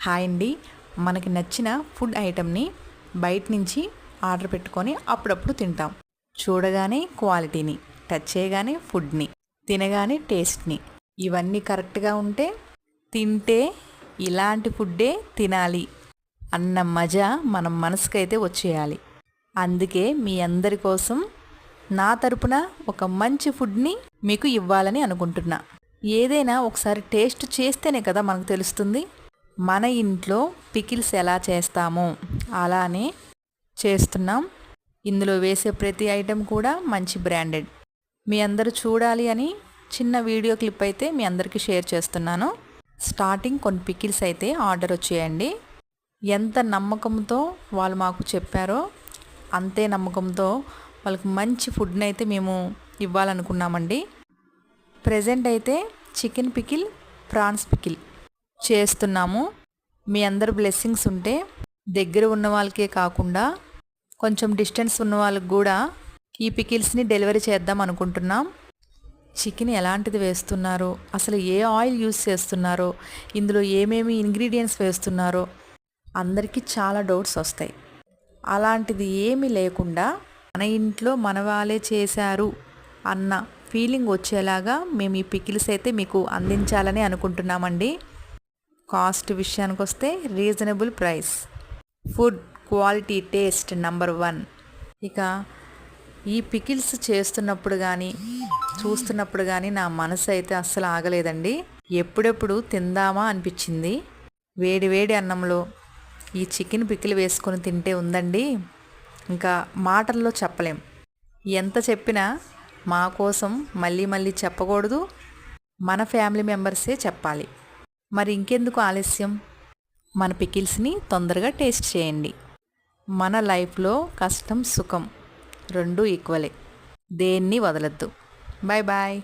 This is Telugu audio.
హాయ్ అండి. మనకి నచ్చిన ఫుడ్ ఐటెంని బయట నుంచి ఆర్డర్ పెట్టుకొని అప్పుడప్పుడు తింటాం. చూడగానే క్వాలిటీని, టచ్ చేయగానే ఫుడ్ని, తినగానే టేస్ట్ని, ఇవన్నీ కరెక్ట్గా ఉంటే తింటే ఇలాంటి ఫుడ్డే తినాలి అన్న మజా మన మనసుకైతే వచ్చేయాలి. అందుకే మీ అందరి కోసం నా తరపున ఒక మంచి ఫుడ్ని మీకు ఇవ్వాలని అనుకుంటున్నా. ఏదైనా ఒకసారి టేస్ట్ చేస్తేనే కదా మనకు తెలుస్తుంది. మన ఇంట్లో పికిల్స్ ఎలా చేస్తామో అలానే చేస్తున్నాం. ఇందులో వేసే ప్రతి ఐటెం కూడా మంచి బ్రాండెడ్. మీ అందరూ చూడాలి అని చిన్న వీడియో క్లిప్ అయితే మీ అందరికీ షేర్ చేస్తున్నాను. స్టార్టింగ్ కొన్ని పికిల్స్ అయితే ఆర్డర్ వచ్చేయండి. ఎంత నమ్మకంతో వాళ్ళు మాకు చెప్పారో అంతే నమ్మకంతో వాళ్ళకి మంచి ఫుడ్ని అయితే మేము ఇవ్వాలనుకున్నామండి. ప్రెజెంట్ అయితే చికెన్ పికిల్, ప్రాన్స్ పికిల్ చేస్తున్నాము. మీ అందరు బ్లెస్సింగ్స్ ఉంటే దగ్గర ఉన్న వాళ్ళకే కాకుండా కొంచెం డిస్టెన్స్ ఉన్న వాళ్ళకి కూడా ఈ పికిల్స్ని డెలివరీ చేద్దాం అనుకుంటున్నాం. చికెన్ ఎలాంటిది వేస్తున్నారో, అసలు ఏ ఆయిల్ యూస్ చేస్తున్నారో, ఇందులో ఏమేమి ఇంగ్రీడియంట్స్ వేస్తున్నారో అందరికీ చాలా డౌట్స్ వస్తాయి. అలాంటిది ఏమీ లేకుండా మన ఇంట్లో మన వాళ్ళే చేశారు అన్న ఫీలింగ్ వచ్చేలాగా మేము ఈ పికిల్స్ అయితే మీకు అందించాలని అనుకుంటున్నామండి. కాస్ట్ విషయానికి వస్తే reasonable price, food quality, taste number 1. ఇక ఈ పికిల్స్ చేస్తున్నప్పుడు కానీ చూస్తున్నప్పుడు కానీ నా మనసు అయితే అస్సలు ఆగలేదండి. ఎప్పుడెప్పుడు తిందామా అనిపించింది. వేడి వేడి అన్నంలో ఈ చికెన్ పికిల్ వేసుకొని తింటే ఉందండి, ఇంకా మాటల్లో చెప్పలేం. ఎంత చెప్పినా మా కోసం మళ్ళీ మళ్ళీ చెప్పకూడదు, మన ఫ్యామిలీ మెంబర్సే చెప్పాలి. మరి ఇంకెందుకు ఆలస్యం, మన పికిల్స్ని తొందరగా టేస్ట్ చేయండి. మన లైఫ్లో కష్టం సుఖం రెండూ ఈక్వలే, దేన్ని వదలద్దు. Bye bye.